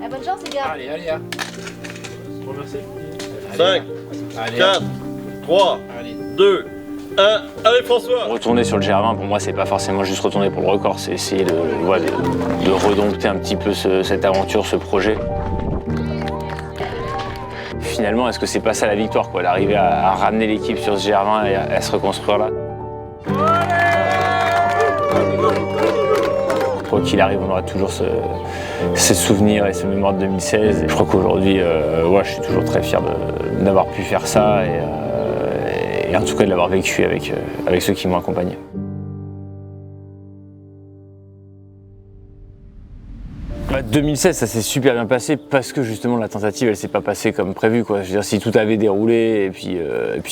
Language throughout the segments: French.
Bonne chance les gars. Allez. Bon, merci. 5, 4, 3, 2, 1. Allez François! Retourner sur le GR20, pour moi, c'est pas forcément juste retourner pour le record, c'est essayer de redompter un petit peu cette aventure, ce projet. Finalement, est-ce que c'est pas ça la victoire, quoi, d'arriver à ramener l'équipe sur ce GR20 et à se reconstruire là? Quoi qu'il arrive, on aura toujours ces souvenirs et ce mémoire de 2016. Et je crois qu'aujourd'hui, je suis toujours très fier d'avoir pu faire ça et en tout cas de l'avoir vécu avec ceux qui m'ont accompagné. Bah, 2016, ça s'est super bien passé parce que justement la tentative, elle s'est pas passée comme prévu, quoi. Je veux dire, si tout avait déroulé et puis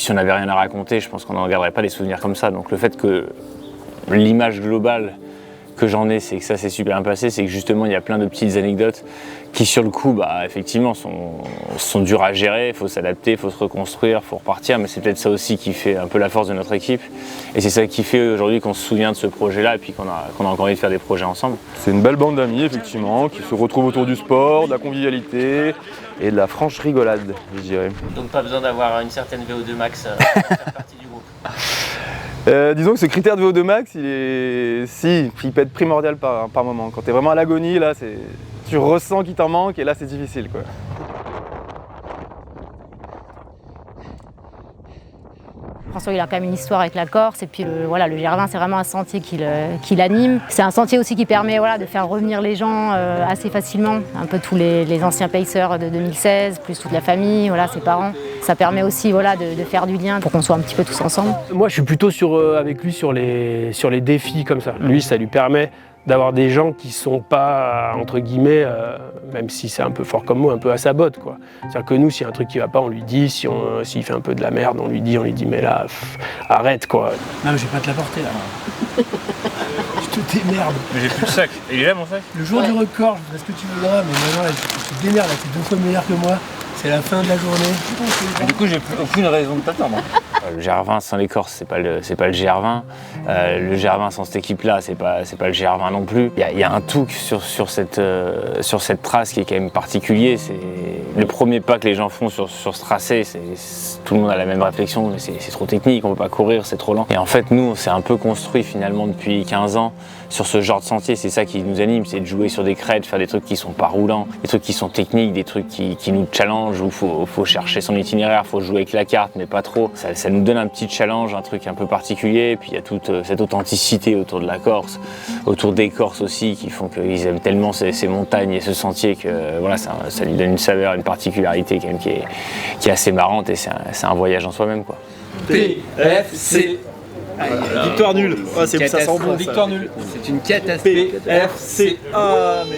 si on n'avait rien à raconter, je pense qu'on n'en garderait pas des souvenirs comme ça. Donc le fait que l'image globale que j'en ai, c'est que ça s'est super bien passé, c'est que justement il y a plein de petites anecdotes qui sur le coup, effectivement, sont dures à gérer, il faut s'adapter, il faut se reconstruire, il faut repartir, mais c'est peut-être ça aussi qui fait un peu la force de notre équipe. Et c'est ça qui fait aujourd'hui qu'on se souvient de ce projet-là et puis qu'on a encore envie de faire des projets ensemble. C'est une belle bande d'amis, effectivement, qui se retrouvent autour du sport, de la convivialité et de la franche rigolade, je dirais. Donc pas besoin d'avoir une certaine VO2 max pour faire partie du groupe. Disons que ce critère de VO2 max, il peut être primordial par moment. Quand tu es vraiment à l'agonie, là, tu ressens qu'il t'en manque et là, c'est difficile, quoi. François, il a quand même une histoire avec la Corse et puis le GR20, c'est vraiment un sentier qui l'anime. C'est un sentier aussi qui permet de faire revenir les gens assez facilement, un peu tous les anciens pacers de 2016, plus toute la famille, ses parents. Ça permet aussi de faire du lien pour qu'on soit un petit peu tous ensemble. Moi, je suis plutôt avec lui sur les défis comme ça. Lui, ça lui permet d'avoir des gens qui sont pas, entre guillemets, même si c'est un peu fort comme mot, un peu à sa botte, quoi. C'est-à-dire que nous, s'il y a un truc qui va pas, on lui dit, s'il fait un peu de la merde, on lui dit, mais là, arrête, quoi. Non, mais je vais pas te l'apporter, là. Je te démerde. Mais j'ai plus de sac. Il est là, mon sac? Le jour du record, je ferai ce que tu voudras, mais maintenant, là, tu te démerdes, là, t'es 2 fois meilleur que moi. C'est la fin de la journée. Du coup, j'ai aucune raison de t'attendre. Le GR20 sans les Corses, c'est pas le GR20. Le GR20 sans cette équipe-là, c'est pas le GR20 non plus. Il y a un tout sur cette trace qui est quand même particulier. C'est le premier pas que les gens font sur ce tracé. Tout le monde a la même réflexion, mais c'est trop technique, on peut pas courir, c'est trop lent. Et en fait, nous, on s'est un peu construit finalement depuis 15 ans sur ce genre de sentier. C'est ça qui nous anime, c'est de jouer sur des crêtes, faire des trucs qui sont pas roulants, des trucs qui sont techniques, des trucs qui nous challenge, où faut chercher son itinéraire, faut jouer avec la carte, mais pas trop. Ça nous donne un petit challenge, un truc un peu particulier. Et puis il y a toute cette authenticité autour de la Corse, autour des Corses aussi, qui font qu'ils aiment tellement ces montagnes et ce sentier que ça lui donne une saveur, une particularité quand même qui est assez marrante et c'est un voyage en soi-même, quoi. PFC. Victoire nulle. Ça sent bon. Victoire nulle. C'est une catastrophe. PFC. Ah, mais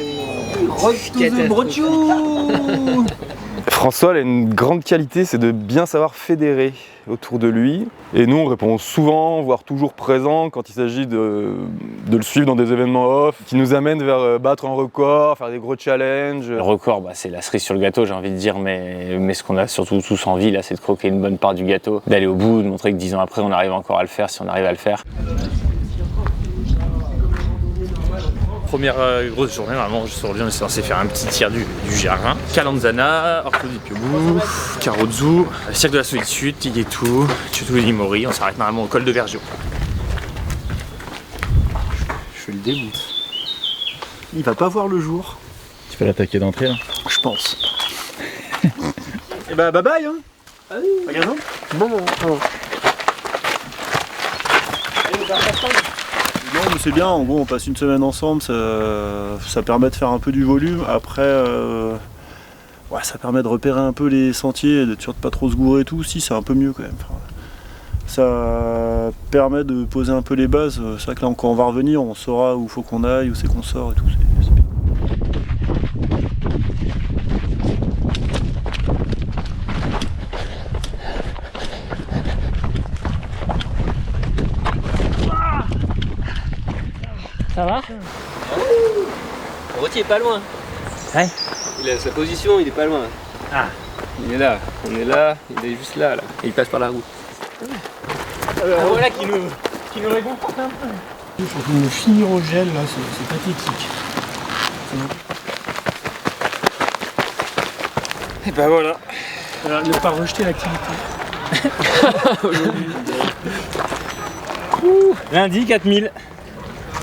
non. Rock to the brochou. François, il a une grande qualité, c'est de bien savoir fédérer autour de lui. Et nous, on répond souvent, voire toujours présent, quand il s'agit de le suivre dans des événements off, qui nous amènent vers battre un record, faire des gros challenges. Le record, c'est la cerise sur le gâteau, j'ai envie de dire, mais ce qu'on a surtout tous envie, là, c'est de croquer une bonne part du gâteau, d'aller au bout, de montrer que 10 ans après, on arrive encore à le faire, si on arrive à le faire. Première grosse journée, normalement, aujourd'hui, on est censé faire un petit tir du GR20. Calanzana, Orto di Piombo, Carozzo, Cirque de la Solitude, Tiguetou, Tutu Limori. On s'arrête normalement au col de Vergio. Je fais le dégoût. Il va pas voir le jour. Tu peux l'attaquer d'entrée là? Je pense. Et bye bye hein. Allez, magasin. Bon. Non mais c'est bien, en gros on passe une semaine ensemble, ça permet de faire un peu du volume. Après ça permet de repérer un peu les sentiers et d'être sûr de pas trop se gourer et tout, si c'est un peu mieux quand même. Enfin, ça permet de poser un peu les bases, c'est vrai que là quand on va revenir on saura où faut qu'on aille, où c'est qu'on sort et tout, c'est bien. Ça va? Rôti est pas loin. Ouais. Il a sa position, il est pas loin. Ah. Il est là, on est là, il est juste là. Et il passe par la route. Voilà qui nous réconforte un peu. Il faut nous finir au gel là, c'est pathétique. Et bah voilà. Alors, ne pas rejeter l'activité. Lundi 4000.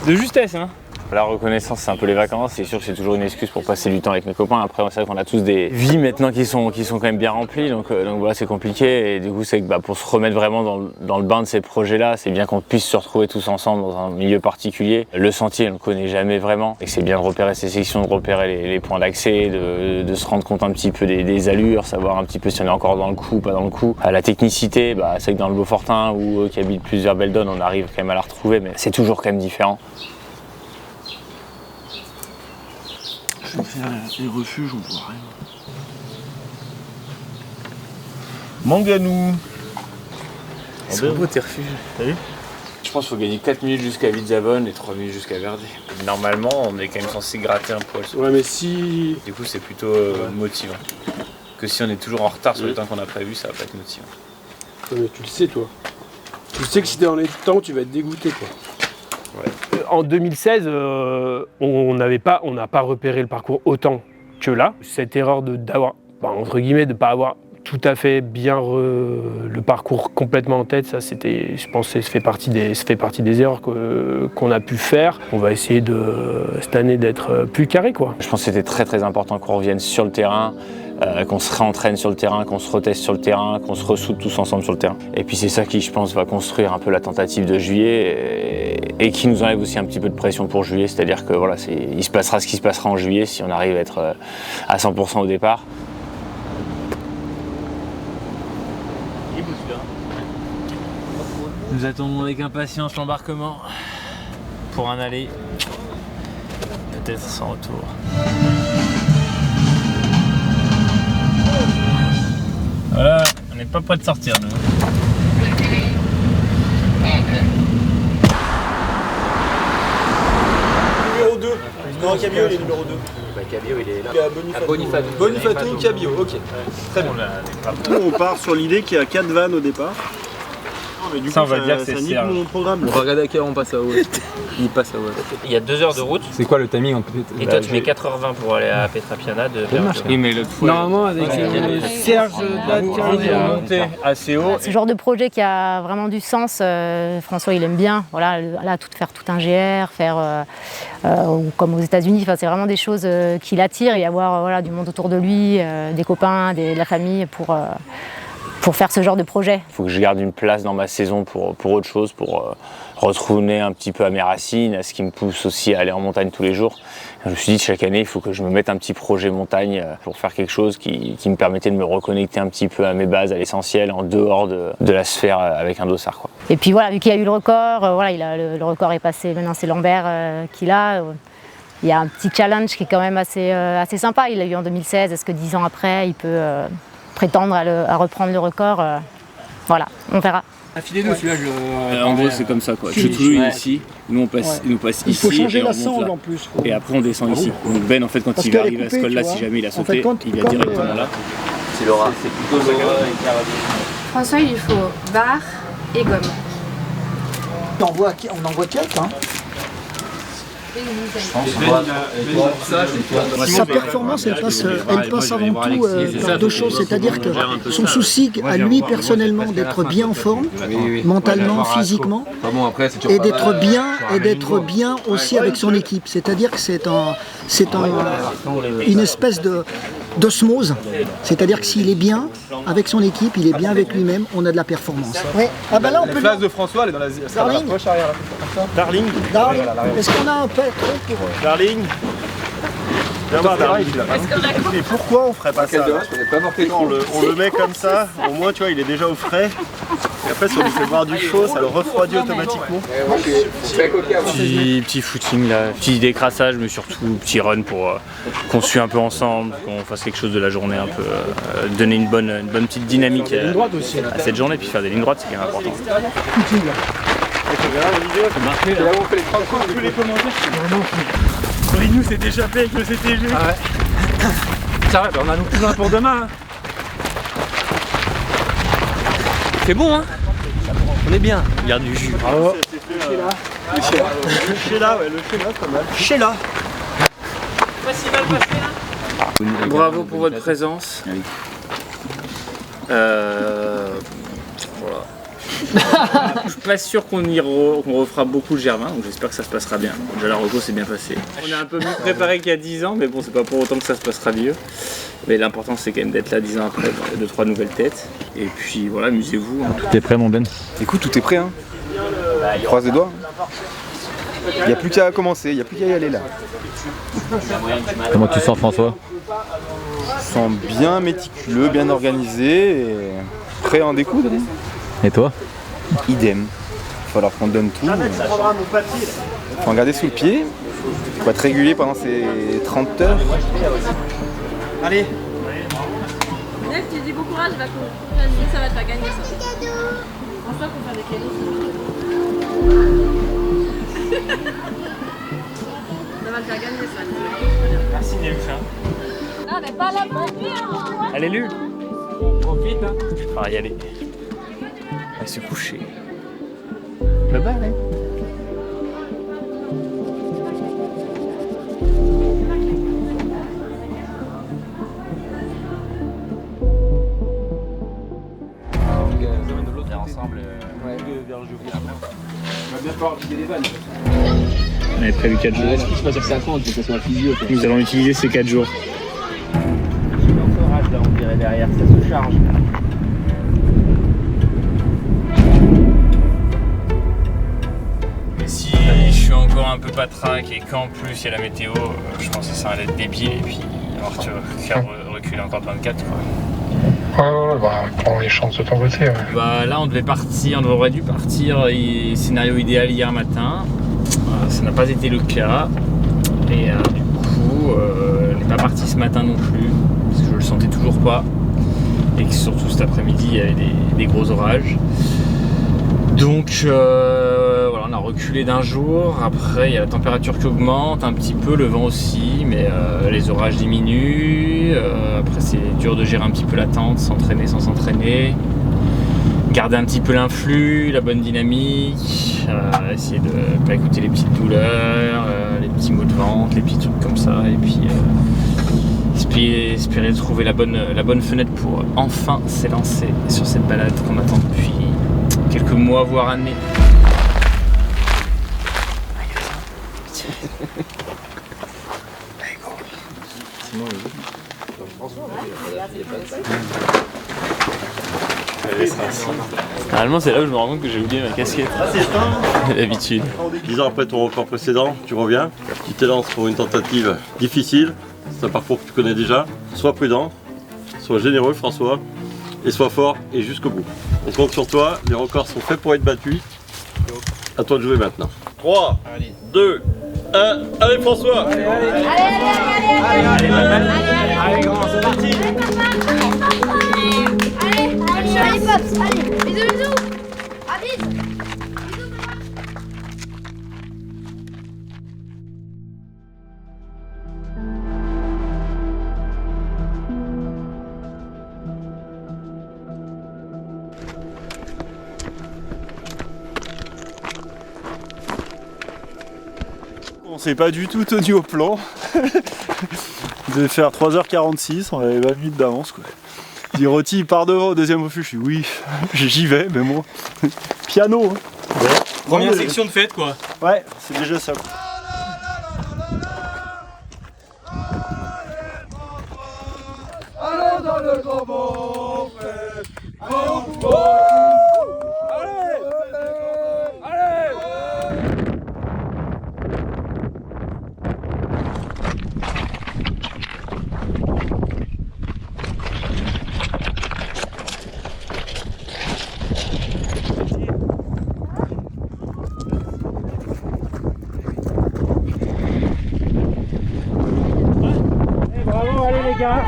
De justesse hein. La reconnaissance, c'est un peu les vacances. C'est sûr que c'est toujours une excuse pour passer du temps avec mes copains. Après, c'est vrai qu'on a tous des vies maintenant qui sont quand même bien remplies. Donc voilà, c'est compliqué. Et du coup, c'est que pour se remettre vraiment dans le bain de ces projets-là, c'est bien qu'on puisse se retrouver tous ensemble dans un milieu particulier. Le sentier, on ne le connaît jamais vraiment. Et que c'est bien de repérer ces sections, de repérer les points d'accès, de se rendre compte un petit peu des allures, savoir un petit peu si on est encore dans le coup, pas dans le coup. La technicité, c'est que dans le Beaufortin ou qui habite plusieurs Belledonne, on arrive quand même à la retrouver, mais c'est toujours quand même différent. Je vais faire les refuges, on voit rien. Manganou. Ils sont beaux tes refuges. T'as vu? Je pense qu'il faut gagner 4 minutes jusqu'à Vidzavone et 3 minutes jusqu'à Verdi. Normalement, on est quand même censé gratter un poil. Ouais, mais si. Du coup, c'est plutôt motivant. Que si on est toujours en retard sur le temps qu'on a prévu, ça va pas être motivant. Ouais, mais tu le sais, toi. Tu sais que si t'es dans les temps, tu vas être dégoûté, quoi. Ouais. En 2016, on n'a pas repéré le parcours autant que là. Cette erreur d'avoir, entre guillemets, de ne pas avoir tout à fait bien le parcours complètement en tête, ça c'était, je pense que ça fait partie des erreurs qu'on a pu faire. On va essayer cette année d'être plus carré, quoi. Je pense que c'était très très important qu'on revienne sur le terrain, qu'on se réentraîne sur le terrain, qu'on se reteste sur le terrain, qu'on se ressoude tous ensemble sur le terrain. Et puis c'est ça qui, je pense, va construire un peu la tentative de juillet et qui nous enlève aussi un petit peu de pression pour juillet. C'est-à-dire que voilà, il se passera ce qui se passera en juillet si on arrive à être à 100% au départ. Nous attendons avec impatience l'embarquement pour un aller, peut-être sans retour. Voilà, on n'est pas prêt de sortir nous. Numéro 2. Non, Cabio il est numéro 2. Cabio il est là. Bonifato. Bonifato, Cabio, ok. Très bien. Nous, on part sur l'idée qu'il y a 4 vannes au départ. Mais du ça, coup, on va dire que c'est nique mon programme. On va regarder à quelle heure on passe à Ouest. Il passe à Ouest. Il y a 2 heures de route. C'est quoi le timing en fait? Et toi tu mets 4h20 pour aller à Petrapiana de Verdi. Oui, mais l'autre fois. Normalement, avec Serge on est monté assez haut. Ce genre de projet qui a vraiment du sens, François il aime bien. Voilà, là, faire tout un GR, faire comme aux États-Unis, c'est vraiment des choses qui l'attirent et avoir du monde autour de lui, des copains, de la famille pour faire ce genre de projet. Il faut que je garde une place dans ma saison pour autre chose, pour retourner un petit peu à mes racines, à ce qui me pousse aussi à aller en montagne tous les jours. Je me suis dit chaque année, il faut que je me mette un petit projet montagne pour faire quelque chose qui me permettait de me reconnecter un petit peu à mes bases, à l'essentiel, en dehors de la sphère avec un dossard, quoi. Et puis voilà, vu qu'il a eu le record, le record est passé, maintenant c'est Lambert qui l'a. Il y a un petit challenge qui est quand même assez sympa. Il l'a eu en 2016, est-ce que 10 ans après, il peut prétendre à reprendre le record? Voilà, on verra. Affilé deux, celui-là, En gros, c'est comme ça quoi. Je trouve ici, nous on passe ici. Il faut changer et la on monte sangle là. en plus. Et après on descend ici. Donc Ben en fait quand Parce il va qu'elle est arriver à ce coupée, col là, tu si vois. jamais il a En sauté, fait, quand il va comme, directement là. C'est Laura. C'est plutôt Laura et Caroline. François, il lui faut barre et gomme. On en voit 4. Hein. Sa performance, elle passe avant tout par deux choses, c'est-à-dire que son souci à lui personnellement d'être bien en forme, mentalement, physiquement, et d'être bien aussi avec son équipe. C'est-à-dire que c'est une espèce d'osmose, c'est-à-dire que s'il est bien avec son équipe, il est bien avec lui-même, on a de la performance. Oui. Ah ben là on peut. La place de François, elle est dans la Darling. poche arrière. Darling. Darling, est-ce qu'on a un peu trop pour... Darling. Viens voir Darling. Et pourquoi on ferait pas ça là on le met comme ça, au moins tu vois il est déjà au frais. Et après si on lui fait boire du chaud, ça le refroidit automatiquement. Petit footing là, petit décrassage mais surtout petit run pour qu'on suive un peu ensemble, qu'on fasse quelque chose de la journée un peu, donner une bonne petite dynamique à cette journée puis faire des lignes droites c'est quand même important. C'est là où on fait les 30 coups, tous les commentaires. Nous c'est déjà fait avec le CTG. Ah ouais. Ça va, on a nous plus un pour demain. Hein. C'est bon hein. On est bien. Il y a du jus. Bravo. Le Sheila, ouais, le Sheila pas mal. Sheila. Pas si mal passé là. Bravo pour votre présence. Voilà. Je suis pas sûr qu'on refera beaucoup le Gervin, donc j'espère que ça se passera bien. Déjà la reco s'est bien passée. On est un peu mieux préparé qu'il y a 10 ans, mais bon, c'est pas pour autant que ça se passera mieux. Mais l'important c'est quand même d'être là 10 ans après, 2-3 nouvelles têtes. Et puis voilà, amusez-vous. Hein. T'es prêt mon Ben? Écoute, tout est prêt hein. Croise les doigts. Il n'y a plus qu'à commencer, il n'y a plus qu'à y aller là. Comment tu sens François? Je sens bien méticuleux, bien organisé et prêt à en découdre. Et toi? Idem. Il va falloir qu'on donne tout. Il faut en garder sous le pied. Il faut être régulier pendant ces 30 heures. Allez. Tu dis bon courage, va courir, ça va te faire gagner ça. François pour faire des cadeaux. Ça va te faire gagner ça. Merci Néluche. Non mais pas la main. Allez Lu. Profite hein. On va y aller. On va se coucher. Bye bye. On avait prévu 4 jours. Est-ce qu'il se passe sur 5 ans, que ce soit physio? Nous allons utiliser ces 4 jours. L'encourage là, on dirait derrière, ça se charge. Mais si je suis encore un peu patraque et qu'en plus il y a la météo, je pense que ça va être débile et puis on va faire reculer encore de 24 quoi. Ouais, bah, prends les chances de ton côté. Ouais. Bah là on aurait dû partir, scénario idéal hier matin, ça n'a pas été le cas et du coup on n'est pas parti ce matin non plus parce que je le sentais toujours pas et que surtout cet après-midi il y avait des gros orages. Donc voilà, on a reculé d'un jour, après il y a la température qui augmente un petit peu, le vent aussi, mais les orages diminuent, après c'est dur de gérer un petit peu la tente, s'entraîner sans s'entraîner, garder un petit peu l'influx, la bonne dynamique, essayer de ne pas écouter les petites douleurs, les petits maux de ventre, les petits trucs comme ça, et puis espérer trouver la bonne fenêtre pour enfin s'élancer sur cette balade qu'on attend depuis quelques mois, voire années. Normalement c'est là où je me rends compte que j'ai oublié ma casquette. D'habitude. 10 ans après ton record précédent, tu reviens, tu t'élances pour une tentative difficile, c'est un parcours que tu connais déjà. Sois prudent, sois généreux François, et sois fort et jusqu'au bout. On compte sur toi, les records sont faits pour être battus. À toi de jouer maintenant. 3, 2, 1, allez François! Allez, grand, c'est parti! Allez, Pops, allez, bisous! À vite! On s'est pas du tout tenu au plan. On devait faire 3h46, on avait 20 minutes d'avance quoi. Dit Roti il part devant au deuxième refuge, je dis oui, j'y vais, mais moi. Piano hein. Ouais. Première section de fête quoi. Ouais, c'est déjà ça quoi. Allons dans le grand bord, Bravo, allez les gars.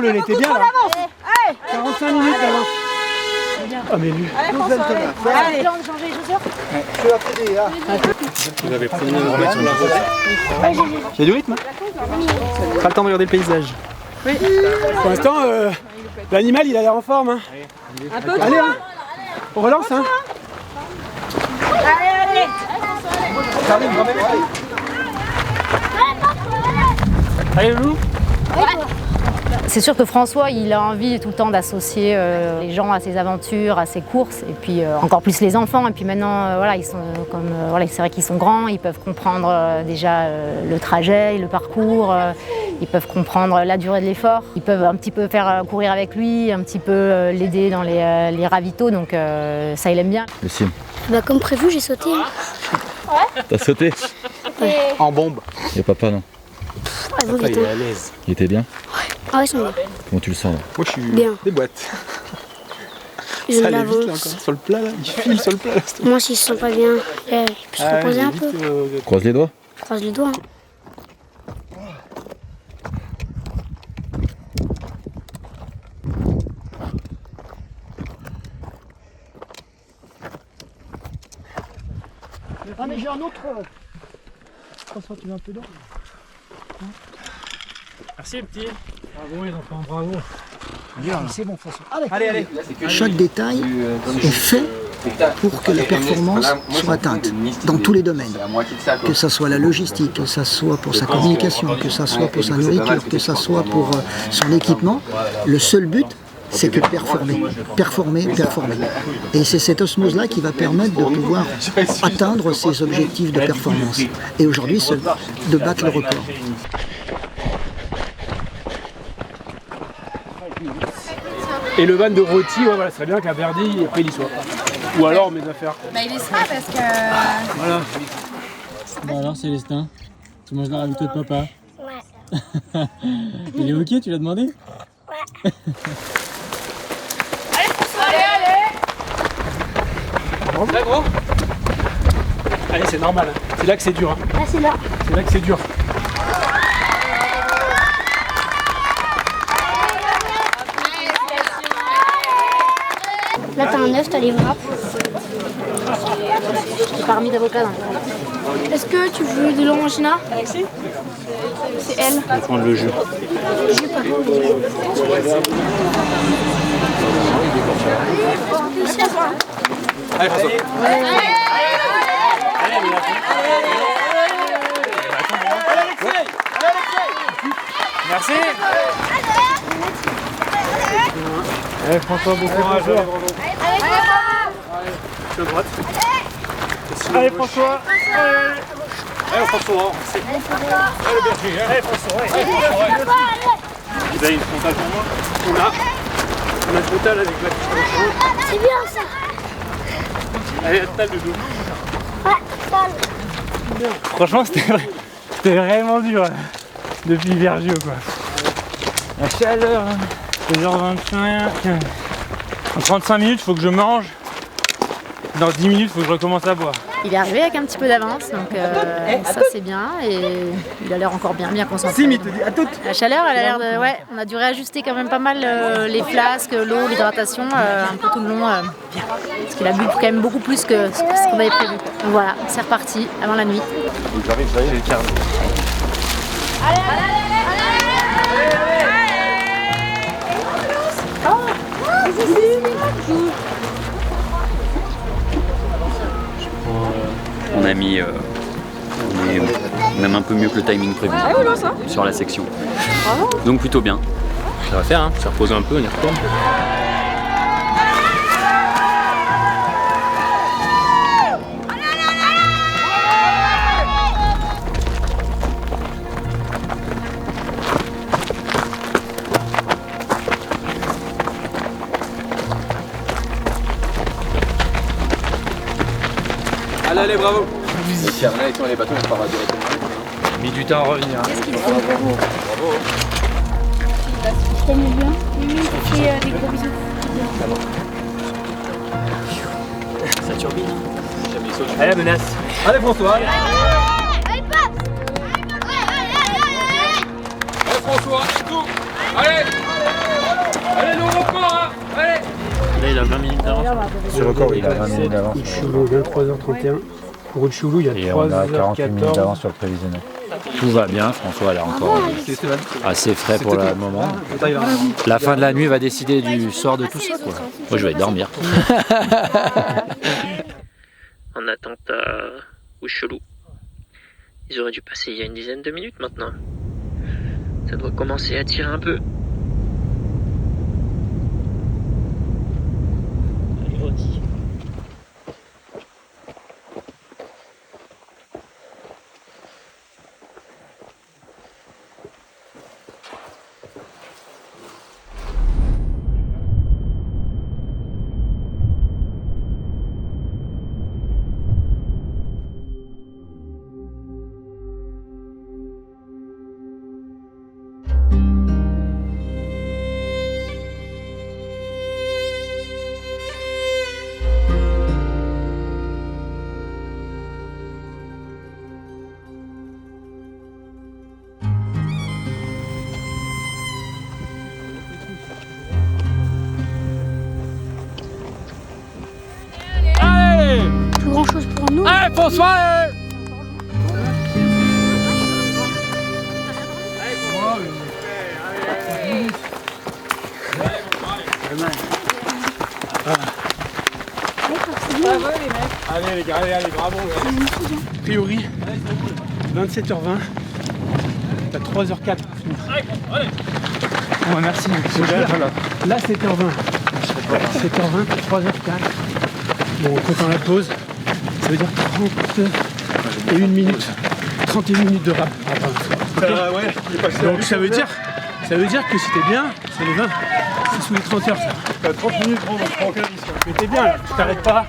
Paul, elle était bien là. 45 minutes d'avance. Ah mais lui. Allez, François, allez. Allez, changer les chaussures. Je vais t'aider, hein. Vous avez pris le remettre sur la route. Il y a du rythme, hein. Pas le temps de regarder le paysage. Oui. Pour l'instant, l'animal il a l'air en forme. Hein. Un peu. Allez, hein. On relance. Hein. Allez. Allez, Loulou. C'est sûr que François, il a envie tout le temps d'associer les gens à ses aventures, à ses courses, et puis encore plus les enfants. Et puis maintenant, voilà, ils sont comme, voilà, c'est vrai qu'ils sont grands, ils peuvent comprendre déjà le trajet, le parcours, ils peuvent comprendre la durée de l'effort, ils peuvent un petit peu faire courir avec lui, un petit peu l'aider dans les ravitaux, donc ça il aime bien. Lucie. Bah comme prévu, j'ai sauté. T'as sauté? Ouais. En bombe. Et papa non? Papa il est à l'aise. Il était bien? Ah ouais, ils sont bien. Comment tu le sens là? Moi je suis Bien. des boîtes. Ils Ça ont de allait vite là l'avance. encore, sur le plat là, il file sur le plat là. Moi, s'ils se sentent pas bien, il peut se reposer un peu. Croise les doigts. Croise les doigts. Ah mais j'ai un autre. François, tu veux un peu d'eau? Merci petit. Bravo les enfants, bravo. C'est bon François. Allez. Chaque détail est fait pour que la performance soit atteinte dans tous les domaines. Que ce soit la logistique, que ce soit pour sa communication, que ce soit pour sa nourriture, que ce soit pour son équipement. Le seul but, c'est que performer. Et c'est cette osmose-là qui va permettre de pouvoir atteindre ses objectifs de performance. Et aujourd'hui, c'est de battre le record. Et le van de rôti, ouais, voilà, ce serait bien qu'un Verdi après il y soit. Ou alors mes affaires. Bah il y sera parce que... Voilà. Bon alors Célestin, tu manges la ravito de papa? Ouais. Il est ok, tu l'as demandé? Ouais. Allez François, allez. Là gros. Allez c'est normal, c'est là que c'est dur. Hein. Là c'est là. C'est là que c'est dur. Là t'as un œuf, t'as les wraps. Je t'ai pas remis d'avocat dans le... Est-ce que tu veux de l'orangina? Alexis? C'est elle. Je vais prendre le jus. Jus pas. Allez François. Merci. Allez François, bon courage. De droite. Allez François. Allez François. Allez Berger. Allez François. Vous avez une frontale pour moi? On a une frontale avec la petite. C'est bien ça. Allez, la table de dos. Ouais, table. Franchement c'était vraiment dur depuis Vergio quoi. La chaleur, c'est genre 25. En 35 minutes faut que je mange. Dans 10 minutes faut que je recommence à boire. Il est arrivé avec un petit peu d'avance, donc ça c'est bien et il a l'air encore bien concentré. Sim, il te dit à toutes. La chaleur, elle a l'air de... Ouais, on a dû réajuster quand même pas mal les flasques, l'eau, l'hydratation, un peu tout le long. Parce qu'il a bu quand même beaucoup plus que ce qu'on avait prévu. Donc voilà, c'est reparti avant la nuit. J'arrive, ça y est, j'ai le carnet. On a mis même un peu mieux que le timing prévu sur la section. Donc plutôt bien. Ça va faire, hein, ça repose un peu, on y retourne. Allez, bravo. Si après, quand les bateaux, on part directement. Mis du temps à revenir. Qu'est-ce qu'il faut? Bravo. Je t'aime bien. Mimi, je te fais des gros bisous. Ça turbine. Allez, la menace. Allez, François. Allez, passe. Allez, François, tout. Allez. Ce record, il a 20 minutes d'avance. Rutshulu, 23h31. Pour Rutshulu, il y a 3h14. Et on a 48 minutes d'avance sur le prévisionnel. Tout va bien, François a l'air encore assez frais pour le moment. La fin de la nuit va décider du sort de tout ça, quoi. Moi je vais dormir. En attente à Rutshulu. Ils auraient dû passer il y a une dizaine de minutes maintenant. Ça doit commencer à tirer un peu. Allez, redis. Plus grand chose pour nous. Allez, François! Allez les gars, allez, bravo. A priori, 27h20. T'as 3h04 pour finir. Ouais, merci. Là, 7h20. 7h20, 3h04. Bon, en comptant la pause, ça veut dire 31 minutes. 31 minutes de rap. Donc ça veut dire que si t'es bien, c'est les 20. C'est sous les 30 heures ça. T'as 30 minutes, on va se faire. Mais t'es bien là, tu t'arrêtes pas.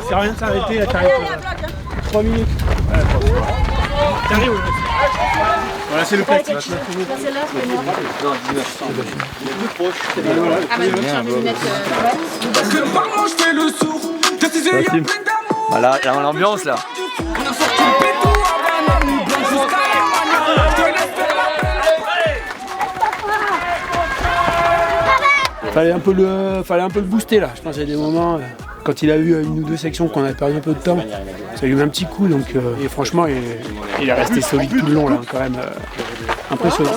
C'est rien de s'arrêter, là t'arrêtes. 3 minutes. T'arrives. Voilà, c'est le pet. C'est là, c'est moi. Ah, mais je vais faire des lunettes. Je fais le sourd. Voilà, il y a l'ambiance là. Fallait un peu le booster là. Je pense qu'il y a des moments, quand il a eu une ou deux sections qu'on a perdu un peu de temps, ça lui a mis un petit coup. Donc, et franchement, il est resté solide tout le long là, quand même impressionnant.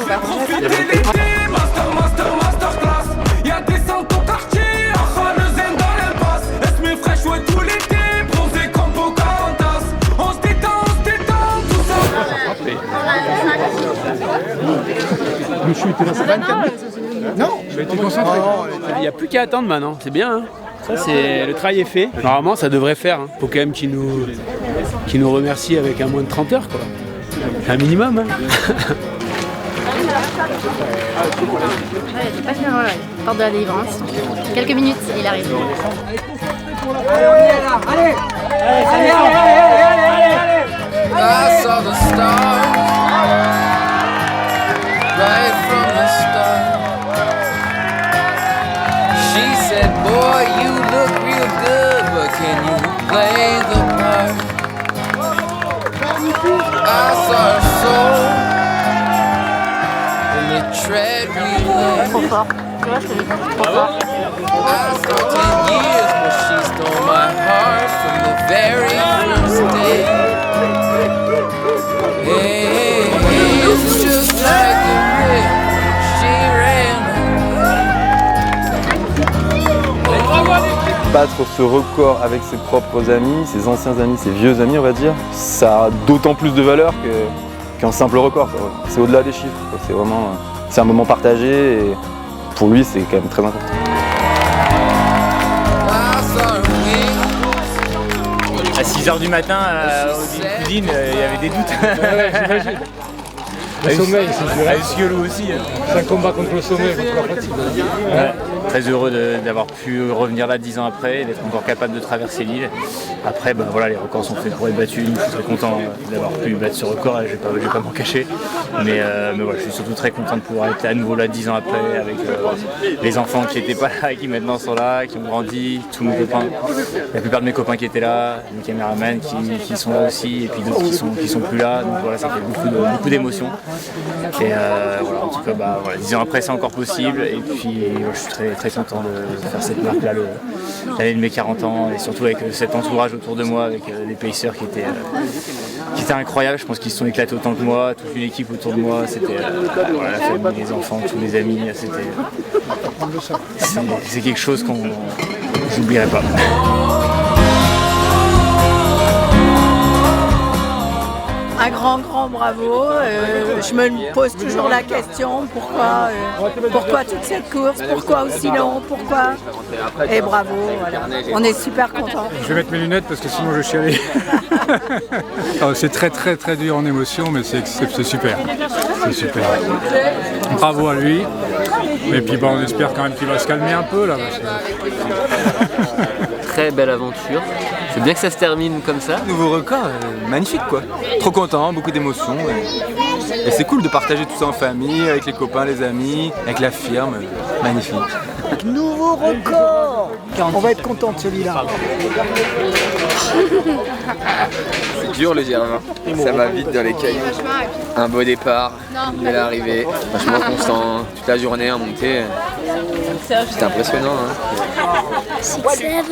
Le chute là, c'est 24 minutes. Non, je été concentré. Il n'y a plus qu'à attendre maintenant, c'est bien. Hein. Ça, c'est le travail est fait. Normalement, ça devrait faire. Hein. Faut quand même qu'ils nous remercient avec un moins de 30 heures, quoi. Un minimum. Hein. J'ai pas fait porte de la délivrance. Quelques minutes, il arrive. Allez, on y est là. Allez. I saw the stars right from the start. She said, boy, you look real good, but can you play the part? I saw her soul in the tread we lay. Trop fort. Tu vois, c'est trop fort. I saw 10 years, but she stole my heart from the very first day. Hey, it's just like the river she ran. Battre ce record avec ses propres amis, ses anciens amis, ses vieux amis, on va dire, ça a d'autant plus de valeur qu'un simple record. C'est au-delà des chiffres. C'est vraiment, c'est un moment partagé et pour lui, c'est quand même très important. À 6h du matin, au cuisine, il y avait des doutes. J'imagine. Le sommeil, c'est dur. À Esquiolou aussi. C'est un combat contre le sommeil, contre la fatigue. Ouais. Très heureux d'avoir pu revenir là 10 ans après, d'être encore capable de traverser l'île. Après, bah, voilà, les records sont faits pour être battus. Je suis très content d'avoir pu battre ce record et je vais pas m'en cacher. Mais voilà, je suis surtout très content de pouvoir être à nouveau là 10 ans après avec les enfants qui n'étaient pas là et qui maintenant sont là, qui ont grandi, tous mes copains. La plupart de mes copains qui étaient là, mes caméramans qui sont là aussi et puis d'autres qui sont plus là. Donc voilà, ça fait beaucoup d'émotions. Et voilà, en tout cas, bah, voilà, 10 ans après c'est encore possible et puis je suis très très content de faire cette marque-là l'année de mes 40 ans et surtout avec cet entourage autour de moi, avec les pacers qui étaient incroyables. Je pense qu'ils se sont éclatés autant que moi, toute une équipe autour de moi. C'était la famille, les enfants, tous les amis. C'est quelque chose qu'on j'oublierai pas. Un grand bravo. Je me pose toujours la question pourquoi toute cette course, pourquoi aussi long, pourquoi. Et bravo, voilà. On est super contents. Je vais mettre mes lunettes parce que sinon je chialais. C'est très dur en émotion, mais c'est super. C'est super. Bravo à lui. Et puis on espère quand même qu'il va se calmer un peu là. Très belle aventure. C'est bien que ça se termine comme ça. Nouveau record, magnifique quoi. Trop content, beaucoup d'émotions. Et c'est cool de partager tout ça en famille, avec les copains, les amis, avec la firme. Magnifique. Nouveau record. On va être content de celui-là. C'est dur le GR20. Ça va vite dans les cailloux. Un beau départ, une belle arrivée. Franchement constant, toute la journée en montée. C'était impressionnant. 6-7.